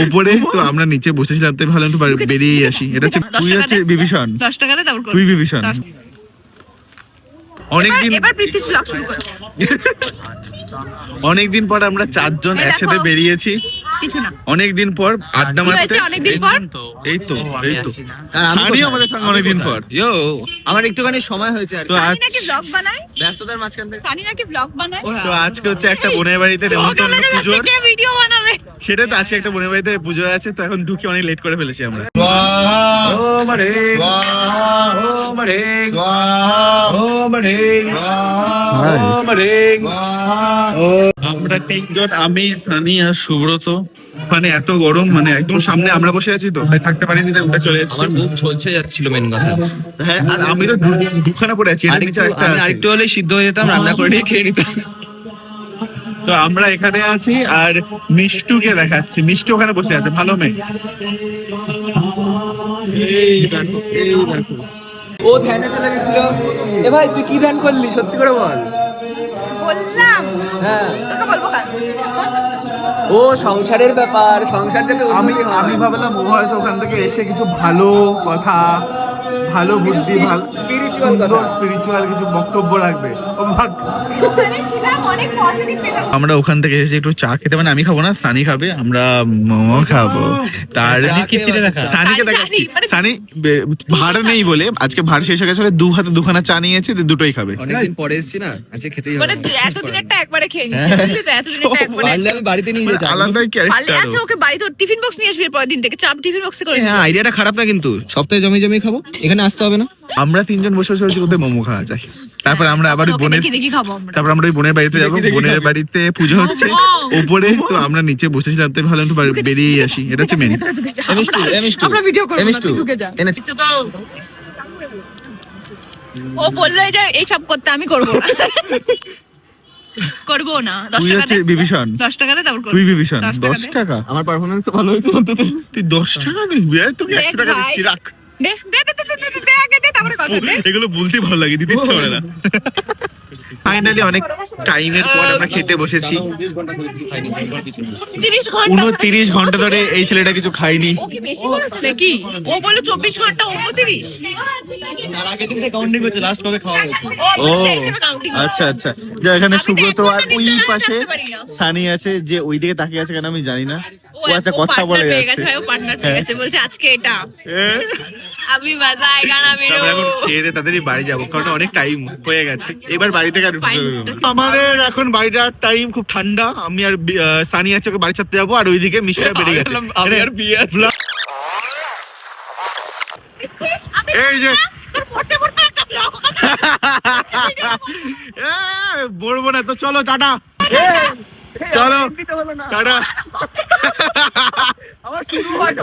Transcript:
উপরে, তো আমরা নিচে বসেছিলাম, তাই ভাবলাম একটু বেরিয়ে আসি। এটা হচ্ছে তুই হচ্ছে বিভীষণ, 10 টাকাতে তারপর তুই বিভীষণ। অনেকদিন এবার প্রীতিশ ব্লগ শুরু করছে। অনেকদিন পর আমরা চারজন এই একসাথে দেখো। বেরিয়েছি, কিছু না। অনেকদিন পর আড্ডা কি মারতে। হয়েছে অনেকদিন পর? এই তো আমি সানি আমাদের সঙ্গে অনেকদিন পর। আমার একটুখানি সময় হয়েছে আর তো সানি আজ নাকি ব্লগ বানায়? ব্যস্ততার মাঝখান থেকে সানি নাকি ব্লগ বানায়? তো আজকে হচ্ছে একটা বোনের বাড়িতে নেমন্তন্ন পুজোর, কে ভিডিও বানাবে? সেটা তো আজকে একটা বোনের বাড়িতে পুজো আছে, তো এখন ঢুকে অনেক লেট করে ফেলেছি আমরা। আমরা তিনজন, আমি, সানি আর সুব্রত। মানে এত গরম, মানে একদম সামনে আমরা বসে আছি, তো তাই থাকতে পারিনি, তাই উঠে চলে এসেছি। আমার মুখ ঝলসে যাচ্ছিল মেন কথা। হ্যাঁ, আর আমি তো দুখানা পড়ে আছি, এর নিচে একটা আমি আছে। আরেকটু হলে সিদ্ধ হয়ে যেতাম, রান্না করে নিয়ে খেয়ে নিতাম। তো আমরা এখানে আছি আর মিষ্টুকে দেখাচ্ছি। মিষ্টু ওখানে বসে আছে, ভালো মেয়ে। এই দেখো, এই দেখো। ও ধ্যানে চলে গেছিল। এ ভাই তুই কি ধ্যান করলি সত্যি করে বল। বললাম হ্যাঁ, তোকে বলবো কাল। ও সংসারের ব্যাপার, সংসার যাতে আমি ভাবলাম ও হয়তো ওখান থেকে এসে কিছু ভালো কথা, ভালো বুদ্ধি, ভালো স্পিরিচুয়াল কথা, স্পিরিচুয়াল কিছু বক্তব্য রাখবে। ও ভাগ। ওখানে ছিলাম, অনেক পজিটিভ পেলাম। আমরা ওখান থেকে এসে একটু চা খেতে, মানে আমি খাবো না, সানি খাবে, আমরা মোমো খাবো। তার সানিকে দেখাচ্ছি। মানে- সানি ভাড় নেই বলে আজকে ভাড় শেষ হয়ে গেছে, 2 হাতে 2খানা চা নিয়েছে, দুটোই খাবে। অনেকদিন পরে এসেছি না, আজকে খেতেই মানে হবে। এতদিন একটা একবারে খেয়ে নিচ্ছি, বুঝলি তো? এতদিন একটা একবারে। পারলে আমি বাড়িতে নিয়ে যেতাম। আলাদাই পারলে ক্যারেক্টার। আচ্ছা ওকে বাড়িতে টিফিন বক্স নিয়ে আসবি পরের দিন থেকে, চাপ টিফিন বক্সে করে হ্যাঁ, আইডিয়াটা খারাপ না, কিন্তু সপ্তাহে জমি জমি খাবো, এখানে আসতে হবে না। আমরা তিনজন বসে বসে বলছি কোথায় মোমো খাওয়া যায়। তারপর আমরা আবার ওই বোনের, দেখি খাবো আমরা। তারপর আমরা ওই বোনের বাড়িতে যাবো। বোনের বাড়িতে পুজো হচ্ছে উপরে, তো আমরা নিচে বসেছিলাম, তাই ভাবলাম একটু বেরিয়ে আসি। এটা হচ্ছে মেন। আমরা ভিডিও করব না, তুই ঢুকে যা। এনেছি। ও বললো এটা এই সব করতে, আমি করব না। করবো না। 10 তুই টাকাতে হচ্ছে বিভীষণ, 10 টাকাতে তারপর করব। তুই বিভীষণ। 10 টাকা? আমার পারফরমেন্স তো ভালো হয়েছে অন্তত। তুই 10 টাকা দিবি? তোকে 100 টাকা দিচ্ছি, রাখ। দে দে দে দে দে দে আগে দে, তারপরে কথা দে। এগুলো বলতে ভালো লাগে, দিতে ইচ্ছে করে না। ফাইনালি অনেক টাইমের পর আমরা খেতে বসেছি। 30 ঘন্টা 29 ঘন্টা ধরে এই ছেলেটা কিছু খায়নি। ও কি বেশি করেছে নাকি? ও বললো 24 ঘন্টা, ও 29। কাউন্টিং করছে লাস্ট কবে খাওয়া হয়েছে। ও সেই হিসেবে counting করে। আচ্ছা আচ্ছা, যে এখানে আমি তো সুব্রত এক আর ঘন্টা ওই নিচে পাশে নামতে পারি না। সানি আছে, যে ওই দিকে তাকিয়ে আছে কেন আমি জানি না। ও আচ্ছা, ও কথা partner বলে পেয়ে যাচ্ছে। গেছে ভাই, ও পার্টনার পেয়ে গেছে, বলছে আজকে এটা এ, আমি মজা আয়েগা না মেরো। তারপরে এখন খেয়ে দিয়ে তাড়াতাড়ি বাড়ি যাবো, কারণ অনেক টাইম হয়ে গেছে। এবার বাড়ি থেকে আর ঢুকতে Fine. দেবে না। আমাদের এখন বাড়িটার টাইম খুব ঠান্ডা। আমি আর সানি আছে, ওকে বাড়ি ছাড়তে যাবো, আর ওইদিকে মিষ্টিটা বেড়ে গেছে। আমি আর বিয়ে আছে। এই যে তোর পড়তে পড়তে একটা ব্লগ বলবো না তো, চলো টাটা। চলো টাটা। আমার শুরু হয়